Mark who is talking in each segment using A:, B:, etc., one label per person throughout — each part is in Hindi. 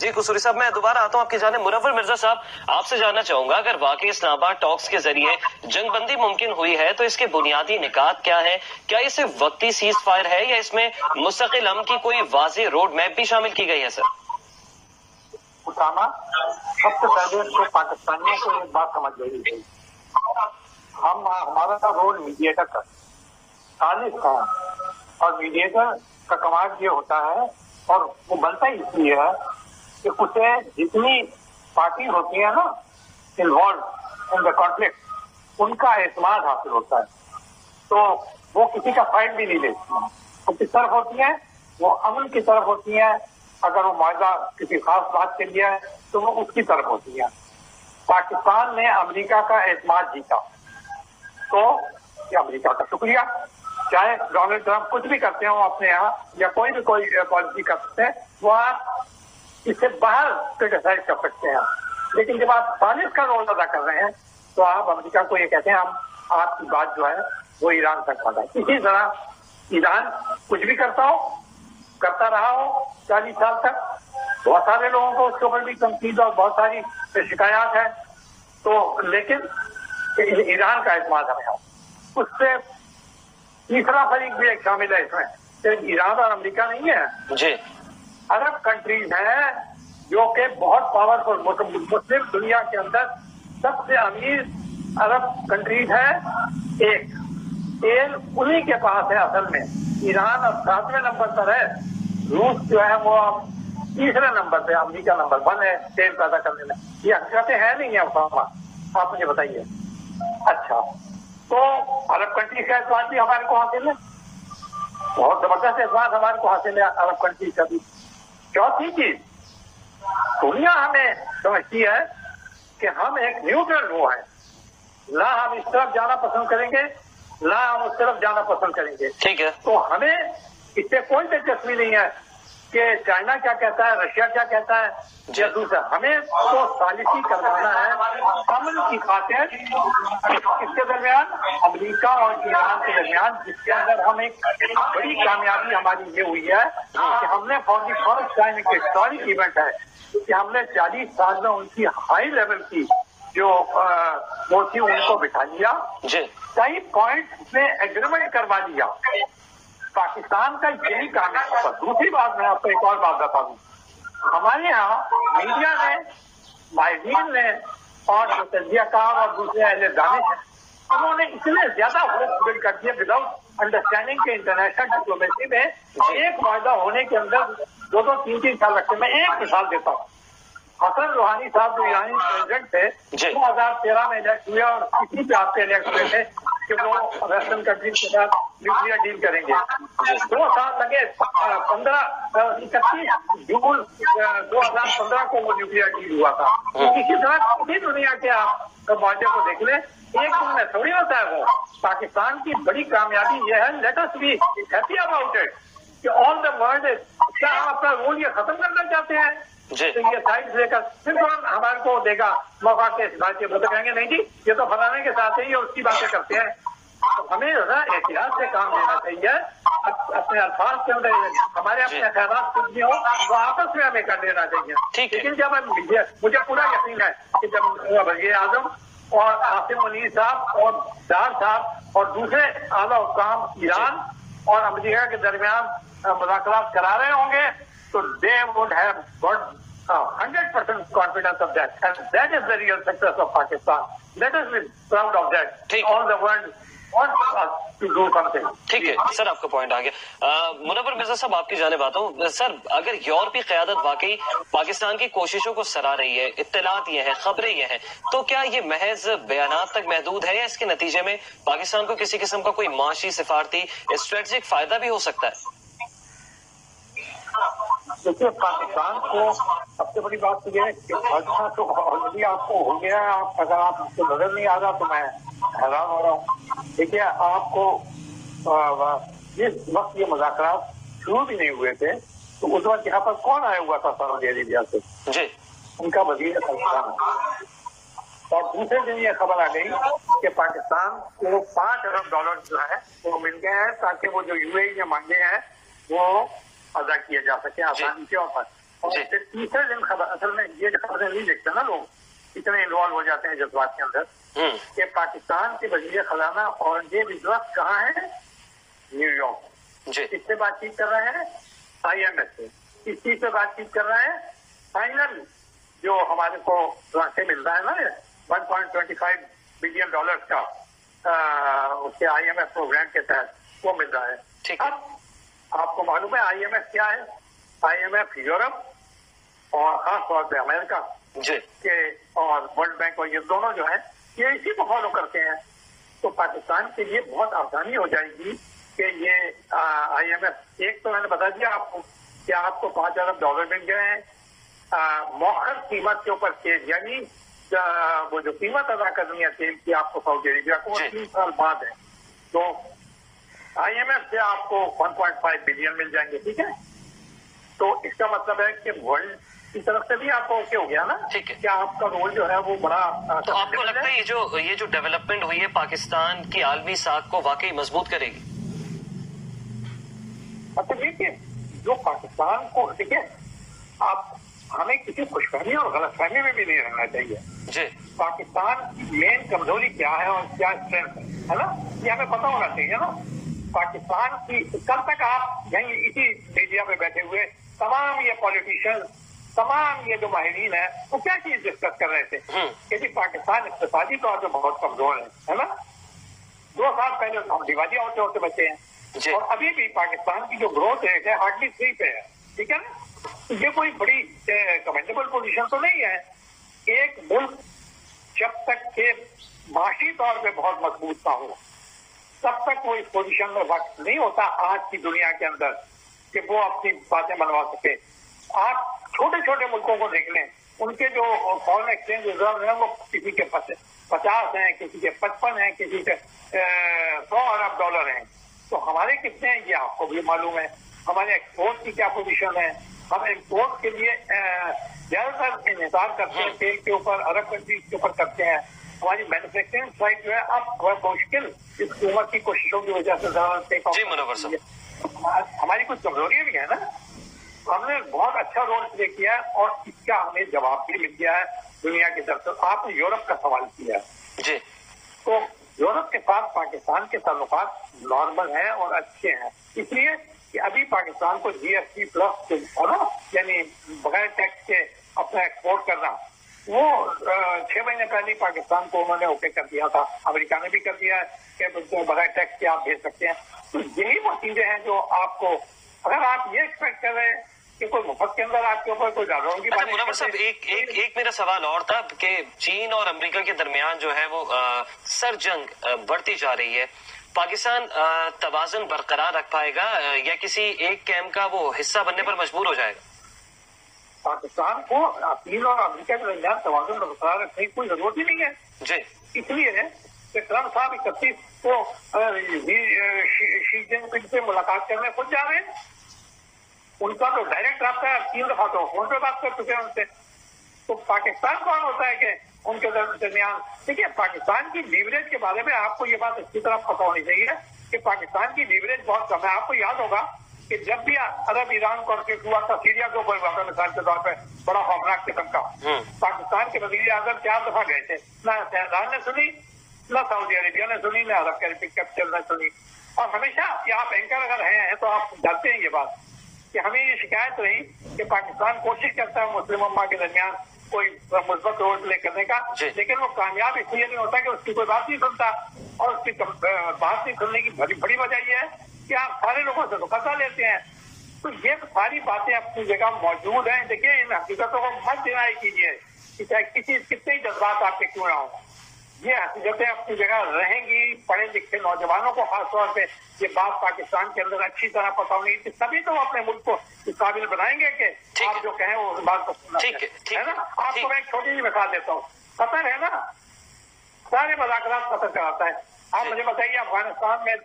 A: जी कसूरी साहब, मैं दोबारा आता हूँ आपकी जाने। मुनव्वर मिर्जा साहब, आपसे जानना चाहूंगा, अगर वाकई इस्लामाबाद टॉक्स के जरिए जंगबंदी मुमकिन हुई है तो इसके बुनियादी निकात क्या है? क्या ये सिर्फ वक्ती सीज फायर है या इसमें मुस्तकिल अमन की कोई वाज़ेह रोड मैप भी शामिल की गई है? सर
B: उसामा, सबसे पहले तो पाकिस्तानियों को एक बात समझ लेनी चाहिए, हमारा रोल मीडिएटर का खालिश था, और मीडिएटर का कमाल ये होता है, और वो बनता ही इसलिए है कि उसे जितनी पार्टी होती है ना इन्वॉल्व इन द कॉन्फ्लिक्ट, उनका एतमाद हासिल होता है। तो वो किसी का फाइट भी नहीं लेती, वो किस तरफ होती है, वो अमन की तरफ होती है। अगर वो मुआवजा किसी खास बात के लिए है तो वो उसकी तरफ होती है। पाकिस्तान ने अमेरिका का एतमाद जीता, तो ये अमेरिका का शुक्रिया। चाहे डोनाल्ड ट्रंप कुछ भी करते हो अपने यहाँ, या कोई भी कोई पॉलिसी करते हैं, वो आप इससे बाहर क्रिटिसाइज कर सकते हैं, लेकिन जब आप साजिश का रोल अदा कर रहे हैं तो आप अमेरिका को ये कहते हैं हम आपकी बात जो है वो ईरान तक पहुंचा। इसी तरह ईरान कुछ भी करता रहा हो 40 साल तक, बहुत सारे लोगों को उसके ऊपर भी तनकीद और बहुत सारी शिकायत है, तो लेकिन ईरान का एतमाद हमें हो। उससे तीसरा फरीक भी एक शामिल है इसमें, सिर्फ ईरान और अमेरिका नहीं है
A: जी,
B: अरब कंट्रीज हैं जो कि बहुत पावरफुल, मुस्लिम दुनिया के अंदर सबसे अमीर अरब कंट्रीज है। एक तेल उन्हीं के पास है असल में, ईरान अब 7वें नंबर पर है, रूस जो है वो अब तीसरे नंबर पे, अमेरिका नंबर 1 है तेल पैदा करने में। ये हकीकतें है नहीं है उसामा, आप मुझे बताइए। अच्छा, तो अरब कंट्रीज का एतमाद भी हमारे को हासिल है, बहुत जबरदस्त एतमाद हमारे को हासिल है अरब कंट्रीज का भी। चौथी चीज, दुनिया हमें समझती है कि हम एक न्यूट्रल वो है, ना हम इस तरफ जाना पसंद करेंगे ना हम उस तरफ जाना पसंद करेंगे।
A: ठीक है,
B: तो हमें इससे कोई दिलचस्पी नहीं है कि चाइना क्या कहता है, रशिया क्या कहता है या दूसरा। हमें तो सालिसी करवाना है अमन की खातिर किसके दरमियान, अमेरिका और ईरान के दरमियान, जिसके अंदर हम एक बड़ी कामयाबी हमारी ये हुई है कि हमने फॉर द फर्स्ट टाइम एक हिस्टोरिक इवेंट है कि हमने 40 साल में उनकी हाई लेवल की जो वो थी उनको बिठा लिया, कई पॉइंट में एग्रीमेंट करवा लिया। पाकिस्तान का यही काम है। दूसरी बात मैं आपको एक और बात बता दूं, हमारे यहाँ मीडिया ने, माहिरीन ने और जो तजियाकार और दूसरे अहले दानिश हैं, उन्होंने इतने ज्यादा होप बिल्ड कर दिए विदाउट अंडरस्टैंडिंग के इंटरनेशनल डिप्लोमेसी में एक वायदा होने के अंदर 2-2, 3-3 साल लगते। मैं एक मिसाल देता हूँ, हसन रूहानी साहब जो ईरानी प्रेसिडेंट थे 2013 में इलेक्ट हुए और इसी पे आपके इलेक्ट हुए थे कि वो वेस्टर्न कंट्रीज के साथ न्यूक्लियर डील करेंगे। 2 साल लगे, 31 जून 2015 को वो न्यूक्लियर डील हुआ था। इसी तरह पूरी दुनिया के आप मुआहदे को देख ले, एक दिन में थोड़ी होता है वो। पाकिस्तान की बड़ी कामयाबी ये है, let us be happy about it, कि ऑल द वर्ल्ड, क्या हम अपना रूल ये खत्म करना चाहते हैं? तो ये साइड लेकर फिर हमारे को देगा मौका के बात के बोलते कहेंगे नहीं जी ये तो फलाने के साथ है, ये उसकी बातें करते हैं। तो हमें एहतियात से काम लेना चाहिए, अपने अल्फाज के अंदर हमारे अपने ख्यालात कुछ भी हो तो आपस में हमें कर लेना चाहिए। लेकिन जब मुझे पूरा यकीन है कि जब वज़ीर आज़म और आसिम मुनीर साहब और डार साहब और दूसरे आला हुक्काम ईरान और अमेरिका के दरमियान मुज़ाकरात करा रहे होंगे तो they would have got 100% confidence of that, and that is the real success of Pakistan. Let us be proud of that. All the world wants us to do something.
A: ठीक है सर, आपका पॉइंट आ गया। मुनव्वर मिर्जा साहब, आपकी जानिब आता हूँ। सर, अगर यूरोपीय क़यादत वाकई पाकिस्तान की कोशिशों को सराह रही है, इत्तलात ये है, खबरें ये हैं, तो क्या ये महज बयानात तक महदूद है या इसके नतीजे में पाकिस्तान को किसी किस्म का कोई माशी, सिफारती, स्ट्रेटेजिक फायदा भी हो सकता है?
B: देखिए, पाकिस्तान को सबसे बड़ी बात तो यह है कि फायदा तो ऑलरेडी आपको हो गया है। अगर आपको नजर नहीं आ रहा तो मैं हैरान हो रहा हूँ। देखिए, आपको जिस वक्त ये मुज़ाकरात शुरू भी नहीं हुए थे तो उस वक्त यहाँ पर कौन आया हुआ था सऊदी अरेबिया से?
A: जी,
B: उनका वज़ीर पाकिस्तान। और दूसरे दिन ये खबर आ गई कि पाकिस्तान को $5 अरब जो है वो मिल गए हैं ताकि वो जो यूएई ने मांगे हैं वो अदा किए जा सके आसानी से। और फिर तीसरे दिन खबर, असल में ये खबरें नहीं देखते ना लोग, इतने इन्वॉल्व हो जाते हैं जज्बात के अंदर, कि पाकिस्तान के वजीर खजाना औरंगजेब इस वक्त कहाँ है? न्यूयॉर्क। किससे बातचीत कर रहे हैं? IMF से। किस चीज से बातचीत कर रहे हैं? फाइनल जो हमारे को से मिल रहा है ना, 1.25 बिलियन डॉलर का उसके IMF प्रोग्राम के तहत वो मिल रहा है। अब आपको मालूम है IMF क्या है? IMF यूरोप और खास तौर पे अमेरिका के और वर्ल्ड बैंक और ये दोनों जो है ये इसी को फॉलो करते हैं। तो पाकिस्तान के लिए बहुत आसानी हो जाएगी कि ये IMF, एक तो मैंने बता दिया आपको कि आपको $5 अरब मिल गए हैं मौखर कीमत के ऊपर तेल, यानी वो जो कीमत अदा करनी है तेल की आपको सऊदी अरेबिया को 3 साल बाद है। तो IMF से आपको 1.5 बिलियन मिल जाएंगे, ठीक है। तो इसका मतलब है कि वर्ल्ड की तरफ से भी आपको ओके हो गया ना,
A: ठीक है।
B: क्या आपका रोल जो है वो बड़ा
A: तो आपको लगता है ये जो डेवलपमेंट हुई है पाकिस्तान की आलमी साख को वाकई मजबूत करेगी?
B: मतलब देखिए, जो पाकिस्तान को, देखिए आप हमें किसी खुशफहमी और गलतफहमी में भी नहीं रहना चाहिए
A: जी।
B: पाकिस्तान की मेन कमजोरी क्या है और क्या स्ट्रेंथ है ना, ये हमें पता होना चाहिए ना। पाकिस्तान की कल तक आप यही इसी मीडिया में बैठे हुए तमाम ये पॉलिटिशियन, तमाम ये जो माहिरीन है वो क्या चीज डिस्कस कर रहे थे कि पाकिस्तान इक्तिसादी तौर पर बहुत कमजोर है ना। 2 साल पहले हम दिवालिया होते होते बचे हैं और अभी भी पाकिस्तान की जो ग्रोथ रेट है हार्डली 3 पे है, ठीक है ना। ये कोई बड़ी कमेंडेबल पोजीशन तो नहीं है। एक मुल्क जब तक के माशी तौर पे बहुत मजबूत ना हो तब तक वो इस पोजीशन में वक्त नहीं होता आज की दुनिया के अंदर कि वो अपनी बातें मनवा सके। आप छोटे छोटे मुल्कों को देख लें, उनके जो फॉरेन एक्सचेंज रिजर्व है वो किसी के 50 हैं, किसी के 55 हैं, किसी के $100 अरब हैं। तो हमारे कितने हैं ये आपको भी मालूम है। हमारे एक्सपोर्ट की क्या पोजीशन है, हम एक्सपोर्ट के लिए ज्यादातर इंतजार करते हैं तेल के ऊपर, अरब कंट्रीज के ऊपर करते हैं। हमारी मैन्युफैक्चरिंग साइड जो है अब बहुत मुश्किल इस हुकूमत की कोशिशों की वजह से हमारी कुछ कमजोरियां भी है ना। हमने बहुत अच्छा रोल प्ले किया और इसका हमें जवाब भी मिल गया है दुनिया की तरफ से। आपने यूरोप का सवाल किया जी, तो यूरोप के साथ पाकिस्तान के ताल्लुकात नॉर्मल हैं और अच्छे हैं, इसलिए कि अभी पाकिस्तान को GSP प्लस है ना, यानी बगैर टैक्स के अपना एक्सपोर्ट करना, वो 6 महीने पहले ही पाकिस्तान को उन्होंने ओके कर दिया था। अमेरिका ने भी कर दिया है कि बगैर टैक्स के आप भेज सकते हैं। तो यही वो चीजें हैं जो आपको, अगर आप ये एक्सपेक्ट कर रहे हैं कि कोई मुफ्त के अंदर आपके ऊपर कोई डालों की बात।
A: मुनव्वर साहब, एक मेरा सवाल और था कि चीन और अमेरिका के दरमियान जो है वो सरजंग बढ़ती जा रही है। पाकिस्तान तवाज़ुन बरकरार रख पाएगा या किसी एक कैंप का वो हिस्सा बनने पर मजबूर हो जाएगा?
B: पाकिस्तान को चीन और अमेरिका के दरमियान तवाज़ुन बरकरार रखने की कोई जरूरत ही नहीं है
A: जी।
B: इसलिए कि ट्रम्प साहब 31 को शी जिनपिंग से मुलाकात करने खुद जा रहे हैं। उनका तो डायरेक्ट रब्ता है, 3 दफा तो फोन पे बात कर चुके हैं उनसे। तो पाकिस्तान कौन होता है कि उनके दरमियान, देखिए पाकिस्तान की लीवरेज के बारे में आपको ये बात अच्छी तरह पता होनी चाहिए कि पाकिस्तान की लीवरेज बहुत कम है। आपको याद होगा कि जब भी अरब ईरान कॉन्फ्लिक्ट हुआ था सीरिया के ऊपर हुआ था मिसाल के तौर पर, बड़ा खौफनाक किस्म का, पाकिस्तान के वजीर आजम 4 दफा गए थे, ना तेहरान ने सुनी, ना सऊदी अरेबिया ने सुनी, ना अरब कैपिटल ने सुनी। और हमेशा आप एंकर अगर हैं तो आप जानते हैं ये बात कि हमें ये शिकायत रही कि पाकिस्तान कोशिश करता है मुस्लिम उम्मा के दरमियान कोई मुस्बत रोल प्ले करने का, लेकिन वो कामयाब इसलिए नहीं होता कि उसकी कोई बात नहीं सुनता। और उसकी बात नहीं सुनने की बड़ी वजह यह है कि आप सारे लोगों से धोखा लेते हैं। तो ये सारी बातें अपनी जगह मौजूद हैं। देखिए, इन हकीकतों को मत डिनाई कीजिए कि चाहे कितने जज्बात आपके क्यों ना हो, ये हकीकतें अपनी जगह रहेंगी। पढ़े लिखे नौजवानों को खासतौर पे ये बात पाकिस्तान के अंदर अच्छी तरह पता होगी, तभी तो अपने मुल्क को इस काबिल बनाएंगे कि आप जो कहें वो बात को सुनना है ना। आपको मैं एक छोटी सी मिसाल देता हूँ। कतर है ना, सारे मुज़ाकरात कतर कराता है। आप मुझे बताइए अफगानिस्तान में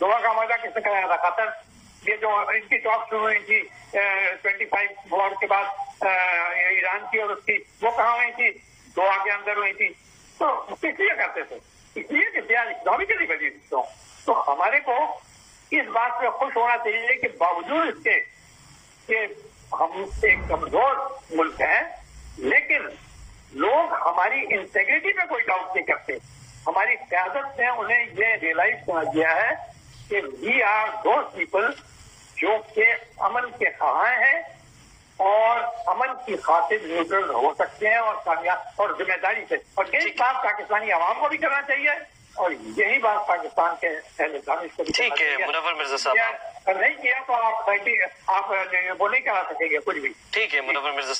B: दोहा का मजा किसने कराया था? कतर। ये जो इनकी टॉक शुरू हुई थी 25 वॉर के बाद ईरान की और उसकी, वो कहाँ हुई थी? दोहा के अंदर हुई थी। तो इसलिए करते थे, इसलिए कि they are economically very strong. तो हमारे को इस बात पे खुश होना चाहिए कि बावजूद इसके कि हम एक कमजोर मुल्क है, लेकिन लोग हमारी इंटेग्रिटी में कोई डाउट नहीं करते। हमारी क़यादत ने उन्हें ये रियलाइज कर दिया है कि वी आर दोज पीपल जो के अमन के ख़्वाह हैं और अमन की खातिर न्यूट्रल हो सकते हैं और कामयाब और जिम्मेदारी से। और यही बात पाकिस्तानी आवाम को भी करना चाहिए और यही बात पाकिस्तान के अहले दानिश को भी
A: ठीक है मुनव्वर मिर्जा साहब,
B: नहीं किया तो आप वो नहीं करा सकेंगे कुछ भी।
A: ठीक है मुनव्वर मिर्जा साहब।